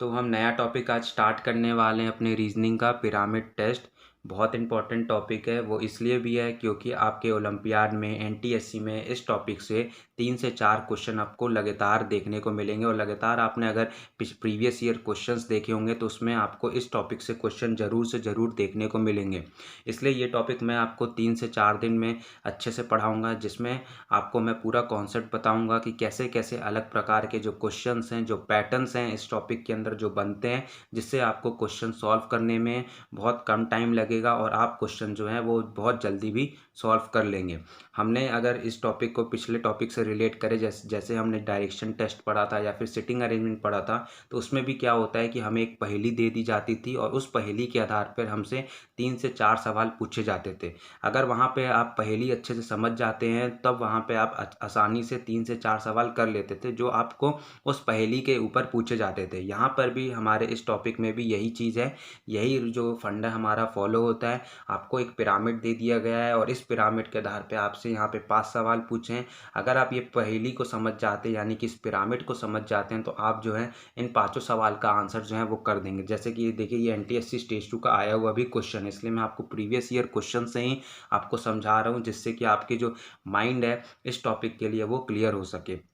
तो हम नया टॉपिक आज स्टार्ट करने वाले हैं अपने रीजनिंग का पिरामिड टेस्ट। बहुत इंपॉर्टेंट टॉपिक है, वो इसलिए भी है क्योंकि आपके ओलंपियाड में एनटीएससी में इस टॉपिक से 3 से 4 क्वेश्चन आपको लगातार देखने को मिलेंगे। और लगातार आपने अगर प्रीवियस ईयर क्वेश्चंस देखे होंगे तो उसमें आपको इस टॉपिक से क्वेश्चन ज़रूर से ज़रूर देखने को मिलेंगे। इसलिए ये टॉपिक मैं आपको 3 से 4 दिन में अच्छे से पढ़ाऊँगा, जिसमें आपको मैं पूरा कॉन्सेप्ट बताऊँगा कि कैसे कैसे अलग प्रकार के जो क्वेश्चंस हैं, जो पैटर्न्स हैं इस टॉपिक के अंदर जो बनते हैं, जिससे आपको क्वेश्चन सॉल्व करने में बहुत कम टाइम लगेगा और आप क्वेश्चन जो हैं वो बहुत जल्दी भी सॉल्व कर लेंगे। हमने अगर इस टॉपिक को पिछले टॉपिक से रिलेट करें, जैसे हमने डायरेक्शन टेस्ट पढ़ा था या फिर सिटिंग अरेंजमेंट पढ़ा था, तो उसमें भी क्या होता है कि हमें एक पहेली दे दी जाती थी और उस पहेली के आधार पर हमसे 3 से 4 सवाल पूछे जाते थे। अगर वहाँ पे आप पहेली अच्छे से समझ जाते हैं तब वहाँ पे आप आसानी से 3 से 4 सवाल कर लेते थे जो आपको उस पहेली के ऊपर पूछे जाते थे। यहाँ पर भी हमारे इस टॉपिक में भी यही चीज़ है, यही जो फंडा हमारा फॉलो होता है। आपको एक पिरामिड दे दिया गया है और इस पिरामिड के आधार पे आपसे यहाँ पे 5 सवाल पूछे हैं। अगर आप ये पहेली को समझ जाते हैं, यानी कि इस पिरामिड को समझ जाते हैं, तो आप जो है इन 5 सवाल का आंसर जो है वो कर देंगे। जैसे कि देखिए, ये एनटीएससी स्टेज 2 का आया हुआ भी क्वेश्चन है, इसलिए मैं आपको प्रीवियस ईयर क्वेश्चन से ही आपको समझा रहा हूँ, जिससे कि आपकी जो माइंड है इस टॉपिक के लिए वो क्लियर हो सके।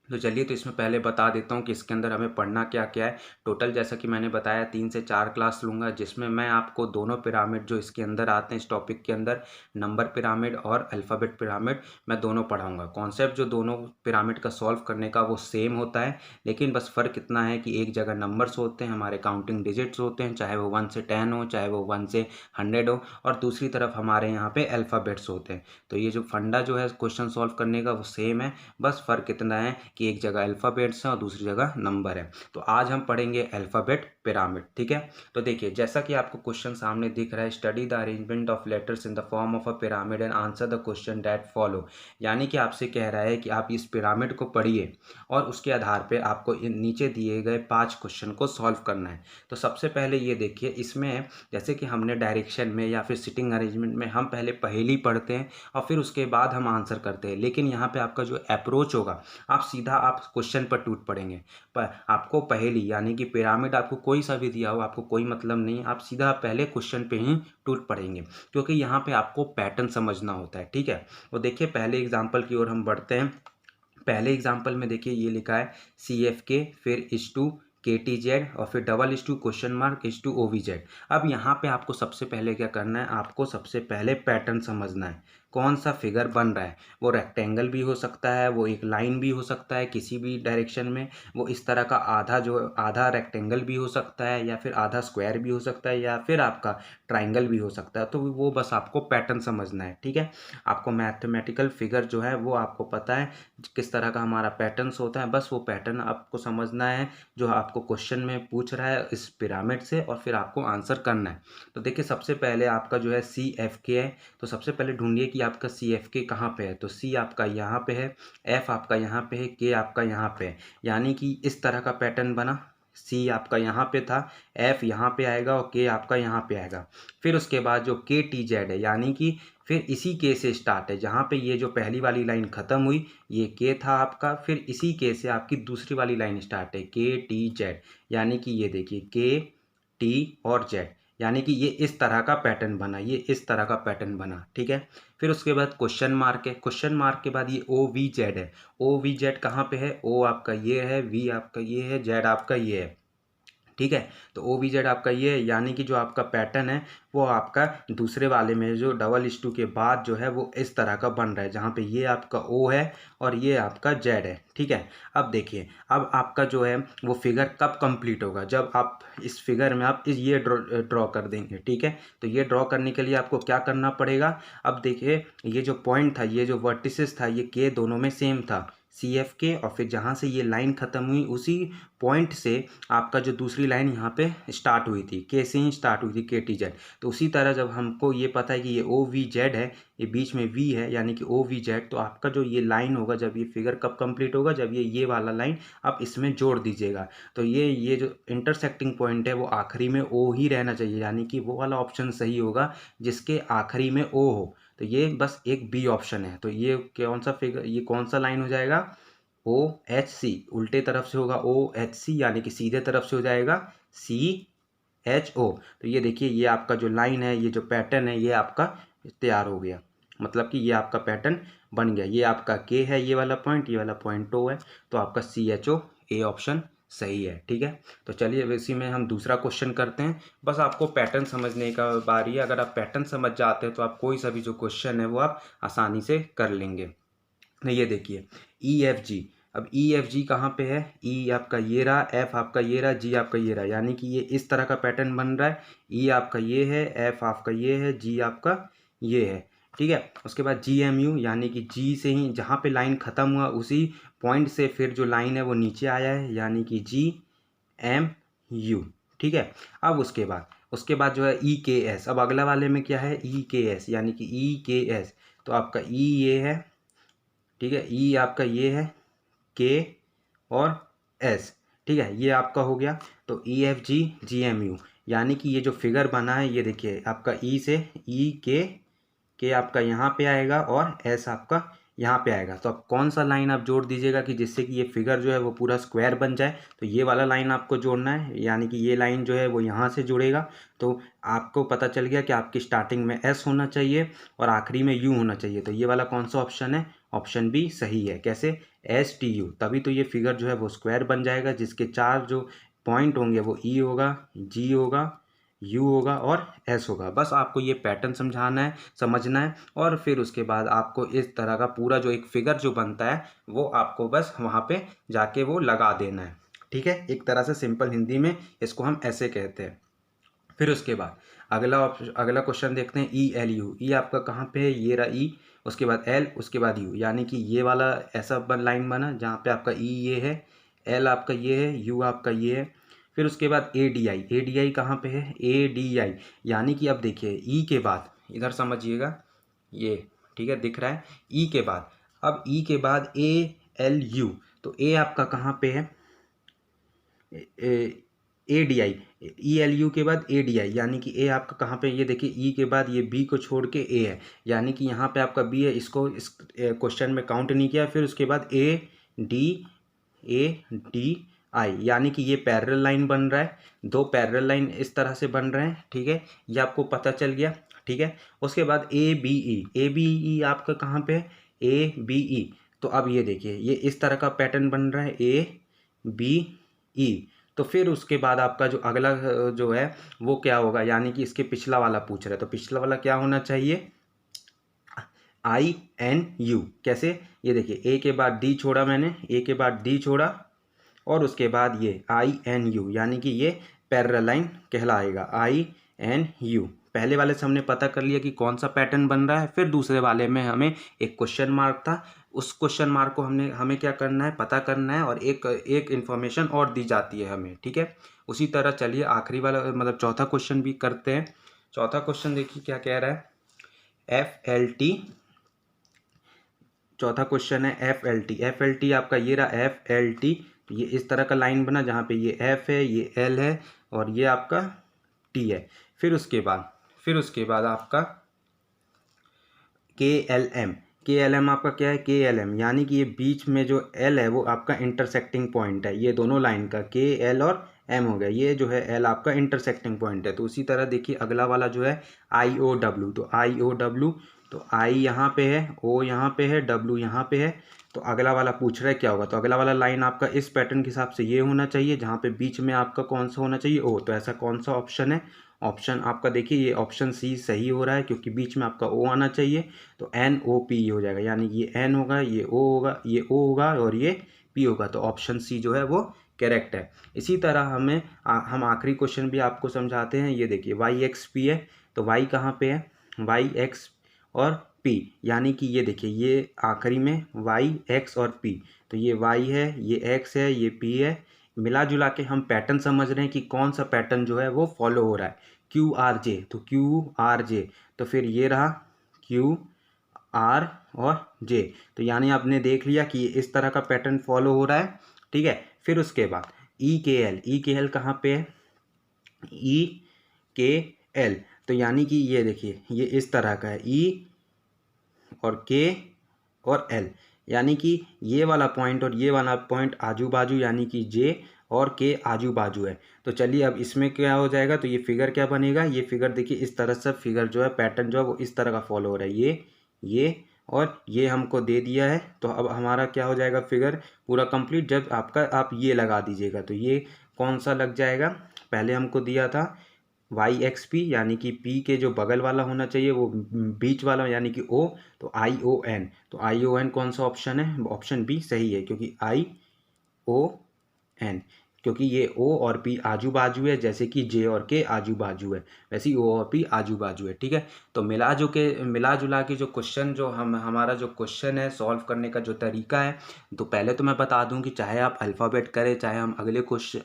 तो चलिए, तो इसमें पहले बता देता हूँ कि इसके अंदर हमें पढ़ना क्या क्या है। टोटल जैसा कि मैंने बताया 3 से 4 क्लास लूँगा, जिसमें मैं आपको दोनों पिरामिड जो इसके अंदर आते हैं इस टॉपिक के अंदर, नंबर पिरामिड और अल्फ़ाबेट पिरामिड, मैं दोनों पढ़ाऊँगा। कॉन्सेप्ट जो दोनों पिरामिड का सॉल्व करने का वो सेम होता है, लेकिन बस फ़र्क इतना है कि एक जगह नंबर्स होते हैं, हमारे काउंटिंग डिजिट्स होते हैं, चाहे वो 1 से 10 हो, चाहे वो 1 से 100 हो, और दूसरी तरफ हमारे यहाँ पे अल्फ़ाबेट्स होते हैं। तो ये जो फंडा जो है क्वेश्चन सॉल्व करने का वो सेम है, बस फ़र्क इतना है कि एक जगह अल्फ़ाबेट्स हैं और दूसरी जगह नंबर है। तो आज हम पढ़ेंगे अल्फ़ाबेट पिरामिड, ठीक है। तो देखिए, जैसा कि आपको क्वेश्चन सामने दिख रहा है, study the arrangement of letters in the form of a pyramid and answer the question that follow. यानी कि आपसे कह रहा है कि आप इस पिरामिड को पढ़िए और उसके आधार पे आपको इन नीचे दिए गए 5 क्वेश्चन को सॉल्व करना है। तो सबसे पहले ये देखिए, इसमें जैसे कि हमने डायरेक्शन में या फिर सिटिंग अरेंजमेंट में हम पहले पहेली पढ़ते हैं और फिर उसके बाद हम आंसर करते हैं, लेकिन यहाँ पे आपका जो अप्रोच होगा, आप सीधा आप क्वेश्चन पर टूट पड़ेंगे। पर आपको पहेली यानी कि पिरामिड आपको कोई सा भी दिया हो, आपको कोई मतलब नहीं, आप सीधा पहले क्वेश्चन पे ही टूट पड़ेंगे, क्योंकि यहाँ पे आपको पैटर्न समझना होता है, ठीक है। तो देखिए, पहले एग्जाम्पल की ओर हम बढ़ते हैं। पहले एग्जाम्पल में देखिए, ये लिखा है CFK, फिर इस टू KTZ और फिर $(?) इस टू OVZ। अब यहाँ पे आपको सबसे पहले क्या करना है, आपको सबसे पहले पैटर्न समझना है, कौन सा फिगर बन रहा है। वो रेक्टेंगल भी हो सकता है, वो एक लाइन भी हो सकता है किसी भी डायरेक्शन में, वो इस तरह का आधा रेक्टेंगल भी हो सकता है, या फिर आधा स्क्वायर भी हो सकता है, या फिर आपका ट्राइंगल भी हो सकता है। तो वो बस आपको पैटर्न समझना है, ठीक है। आपको मैथमेटिकल फिगर जो है वो आपको पता है किस तरह का हमारा पैटर्न्स होता है, बस वो पैटर्न आपको समझना है जो आपको क्वेश्चन में पूछ रहा है इस पिरामिड से, और फिर आपको आंसर करना है। तो देखिए, सबसे पहले आपका जो है CFK है, तो सबसे पहले ढूंढिए कि आपका CFK कहाँ पे है। तो C आपका यहाँ पे है, F आपका यहाँ पे है, K आपका यहाँ पे है, यानी कि इस तरह का पैटर्न बना। C आपका यहाँ पे था, F यहाँ पे आएगा और K आपका यहाँ पे आएगा। फिर उसके बाद जो KTZ है, यानी कि फिर इसी के से स्टार्ट है, जहाँ पे ये जो पहली वाली लाइन ख़त्म हुई, ये के था आपका, फिर इसी के से आपकी दूसरी वाली लाइन स्टार्ट है, KTZ, यानी कि ये देखिए KT और Z, यानी कि ये इस तरह का पैटर्न बना, ये इस तरह का पैटर्न बना, ठीक है। फिर उसके बाद क्वेश्चन मार्क है, क्वेश्चन मार्क के बाद ये OVZ है। OVZ कहाँ पे है, O आपका ये है, V आपका ये है, Z आपका ये है, ठीक है। तो OVZ आपका ये है, यानी कि जो आपका पैटर्न है वो आपका दूसरे वाले में जो $(?) के बाद जो है वो इस तरह का बन रहा है, जहाँ पे ये आपका O है और ये आपका Z है, ठीक है। अब देखिए, अब आपका जो है वो फिगर कब कंप्लीट होगा, जब आप इस फिगर में आप ये ड्रॉ कर देंगे, ठीक है। तो ये ड्रॉ करने के लिए आपको क्या करना पड़ेगा, अब देखिए, ये जो पॉइंट था, ये जो वर्टिसेस था, ये के दोनों में सेम था, CFK, और फिर जहाँ से ये लाइन ख़त्म हुई उसी पॉइंट से आपका जो दूसरी लाइन यहाँ पे स्टार्ट हुई थी, के से ही स्टार्ट हुई थी, KTZ। तो उसी तरह जब हमको ये पता है कि ये OVZ है, ये बीच में V है, यानी कि OVZ, तो आपका जो ये लाइन होगा, जब ये फिगर कब कंप्लीट होगा, जब ये वाला लाइन आप इसमें जोड़ दीजिएगा। तो ये जो इंटरसेक्टिंग पॉइंट है वो आखिरी में O ही रहना चाहिए, यानी कि वो वाला ऑप्शन सही होगा जिसके आखिरी में O हो। तो ये बस एक B ऑप्शन है, तो ये कौन सा फिगर, ये कौन सा लाइन हो जाएगा, OHC, उल्टे तरफ से होगा OHC, यानी कि सीधे तरफ से हो जाएगा CHO। तो ये देखिए, ये आपका जो लाइन है, ये जो पैटर्न है, ये आपका तैयार हो गया, मतलब कि ये आपका पैटर्न बन गया। ये आपका K है, ये वाला पॉइंट O है, तो आपका CHO, ए ऑप्शन सही है। ठीक है, तो चलिए अब इसी में हम दूसरा क्वेश्चन करते हैं। बस आपको पैटर्न समझने का बारी है। अगर आप पैटर्न समझ जाते हैं तो आप कोई सा भी जो क्वेश्चन है वो आप आसानी से कर लेंगे। ये देखिए EFG। अब EFG कहाँ पे है? E आपका ये रहा, F आपका ये रहा, G आपका ये रहा, यानी कि ये इस तरह का पैटर्न बन रहा है। E आपका ये है, F आपका ये है, G आपका ये है। ठीक है, उसके बाद GMU, यानी कि G से ही जहाँ पे लाइन ख़त्म हुआ उसी पॉइंट से फिर जो लाइन है वो नीचे आया है, यानी कि GMU। ठीक है, अब उसके बाद जो है EKS। अब अगला वाले में क्या है? EKS, यानी कि EKS। तो आपका E ये है, ठीक है, ई आपका ये है, के और एस। ठीक है, ये आपका हो गया। तो EFG GMU, यानी कि ये जो फिगर बना है, ये देखिए आपका ई से ई के आपका यहाँ पे आएगा और एस आपका यहाँ पे आएगा। तो अब कौन सा लाइन आप जोड़ दीजिएगा कि जिससे कि ये फिगर जो है वो पूरा स्क्वायर बन जाए? तो ये वाला लाइन आपको जोड़ना है, यानी कि ये लाइन जो है वो यहाँ से जुड़ेगा। तो आपको पता चल गया कि आपकी स्टार्टिंग में एस होना चाहिए और आखिरी में यू होना चाहिए। तो ये वाला कौन सा ऑप्शन है? ऑप्शन बी सही है। कैसे? STU, तभी तो ये फिगर जो है वो स्क्वायर बन जाएगा, जिसके चार जो पॉइंट होंगे वो ई होगा, जी होगा, यू होगा और एस होगा। बस आपको ये पैटर्न समझना है और फिर उसके बाद आपको इस तरह का पूरा जो एक फिगर जो बनता है वो आपको बस वहाँ पे जाके वो लगा देना है। ठीक है, एक तरह से सिंपल हिंदी में इसको हम ऐसे कहते हैं। फिर उसके बाद अगला क्वेश्चन देखते हैं। ELU, ई आपका कहाँ पे है? ये रहा ई, उसके बाद एल, उसके बाद यू, यानी कि ये वाला ऐसा लाइन बना जहाँ पे आपका ई ये है, एल आपका ये है, यू आपका ये है। फिर उसके बाद ADI कहाँ पे है? ADI, यानी कि अब देखिए ई के बाद इधर समझिएगा, ये ठीक है दिख रहा है, ई के बाद, अब ई के बाद ALU। तो ए आपका कहाँ पे है? ADI, ELU के बाद ADI, यानी कि ए आपका कहाँ पे? ये देखिए ई के बाद ये बी को छोड़ के ए है, यानी कि यहाँ पे आपका बी है, इसको इस क्वेश्चन में काउंट नहीं किया। फिर उसके बाद ADI, यानी कि ये पैरेलल लाइन बन रहा है, दो पैरेलल लाइन इस तरह से बन रहे हैं। ठीक है, ये आपको पता चल गया। ठीक है, उसके बाद ABE आपका कहाँ पे है? ABE। तो अब ये देखिए ये इस तरह का पैटर्न बन रहा है, ABE। तो फिर उसके बाद आपका जो अगला जो है वो क्या होगा? यानी कि इसके पिछला वाला पूछ रहा है, तो पिछला वाला क्या होना चाहिए? INU। कैसे? ये देखिए ए के बाद डी छोड़ा मैंने, ए के बाद डी छोड़ा और उसके बाद ये INU, यानी कि ये पैरेलल लाइन कहलाएगा, INU। पहले वाले से हमने पता कर लिया कि कौन सा पैटर्न बन रहा है। फिर दूसरे वाले में हमें एक क्वेश्चन मार्क था, उस क्वेश्चन मार्क को हमें क्या करना है? पता करना है, और एक इन्फॉर्मेशन और दी जाती है हमें। ठीक है, उसी तरह चलिए आखिरी वाला मतलब चौथा क्वेश्चन भी करते हैं। चौथा क्वेश्चन देखिए क्या कह रहा है? FLT। चौथा क्वेश्चन है FLT आपका ये रहा, FLT। तो ये इस तरह का लाइन बना जहाँ पे ये F है, ये L है और ये आपका T है। फिर उसके बाद आपका KLM आपका क्या है? KLM, यानी कि ये बीच में जो L है वो आपका इंटरसेक्टिंग पॉइंट है, ये दोनों लाइन का K L और M हो गया, ये जो है L आपका इंटरसेक्टिंग पॉइंट है। तो उसी तरह देखिए अगला वाला जो है IOW। तो IOW, तो I यहाँ पे है, O यहाँ पे है, W यहाँ पे है। तो अगला वाला पूछ रहा है क्या होगा? तो अगला वाला लाइन आपका इस पैटर्न के हिसाब से ये होना चाहिए, जहाँ पे बीच में आपका कौन सा होना चाहिए? O। तो ऐसा कौन सा ऑप्शन है? ऑप्शन आपका देखिए ये ऑप्शन सी सही हो रहा है, क्योंकि बीच में आपका O आना चाहिए। तो NOP हो जाएगा, यानी ये N होगा, ये O होगा, ये O होगा और ये P होगा। तो ऑप्शन सी जो है वो करेक्ट है। इसी तरह हम आखिरी क्वेश्चन भी आपको समझाते हैं। ये देखिए YXP है, तो Y कहाँ पे है? YX और P, यानी कि ये देखिए ये आखिरी में YX और P। तो ये Y है, ये X है, ये P है। मिला जुला के हम पैटर्न समझ रहे हैं कि कौन सा पैटर्न जो है वो फॉलो हो रहा है। QRJ, तो QRJ, तो फिर ये रहा QR और J। तो यानी आपने देख लिया कि इस तरह का पैटर्न फॉलो हो रहा है। ठीक है, फिर उसके बाद EKL कहाँ पे है? EKL, तो यानी कि ये देखिए ये इस तरह का है, E और K और L, यानी कि ये वाला पॉइंट और ये वाला पॉइंट आजू बाजू यानी कि जे और के आजू बाजू है। तो चलिए अब इसमें क्या हो जाएगा, तो ये फिगर क्या बनेगा, ये फिगर देखिए इस तरह से फिगर जो है पैटर्न जो है वो इस तरह का फॉलो हो रहा है, ये और ये हमको दे दिया है। तो अब हमारा क्या हो जाएगा फिगर पूरा कंप्लीट। जब आपका आप ये लगा दीजिएगा तो ये कौन सा लग जाएगा, पहले हमको दिया था वाई एक्स पी यानी कि पी के जो बगल वाला होना चाहिए वो बीच वाला यानी कि ओ, तो आई ओ एन। तो आई ओ एन कौन सा ऑप्शन है, ऑप्शन बी सही है क्योंकि आई ओ एन, क्योंकि ये ओ और पी आजू बाजू है, जैसे कि जे और के आजू बाजू है वैसे ही ओ और पी आजू बाजू है। ठीक है, तो मिला जुला के जो क्वेश्चन जो हमारा जो क्वेश्चन है सॉल्व करने का जो तरीका है, तो पहले तो मैं बता दूं कि चाहे आप अल्फ़ाबेट करें, चाहे हम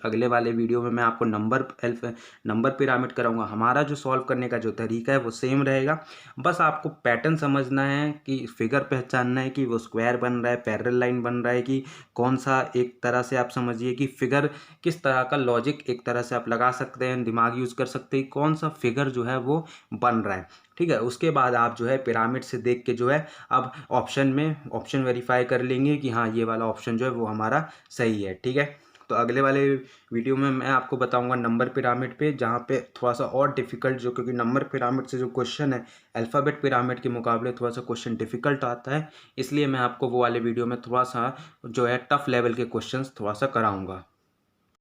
अगले वाले वीडियो में मैं आपको नंबर पिरामिड कराऊंगा, हमारा जो सॉल्व करने का जो तरीका है वो सेम रहेगा। बस आपको पैटर्न समझना है कि फिगर पहचानना है कि वो स्क्वायर बन रहा है, पैरेलल लाइन बन रहा है, कि कौन सा, एक तरह से आप समझिए कि फिगर किस तरह का लॉजिक एक तरह से आप लगा सकते हैं, दिमाग यूज़ कर सकते हैं, कौन सा फिगर जो है वो बन रहा है। ठीक है, उसके बाद आप जो है पिरामिड से देख के जो है अब ऑप्शन वेरीफाई कर लेंगे कि हाँ ये वाला ऑप्शन जो है वो हमारा सही है। ठीक है, तो अगले वाले वीडियो में मैं आपको बताऊंगा नंबर पिरामिड पे, जहाँ पे थोड़ा सा और डिफिकल्ट जो, क्योंकि नंबर पिरामिड से जो क्वेश्चन है अल्फ़ाबेट पिरामिड के मुकाबले थोड़ा सा क्वेश्चन डिफिकल्ट आता है, इसलिए मैं आपको वो वाले वीडियो में थोड़ा सा जो है टफ लेवल के क्वेश्चंस थोड़ा सा कराऊंगा।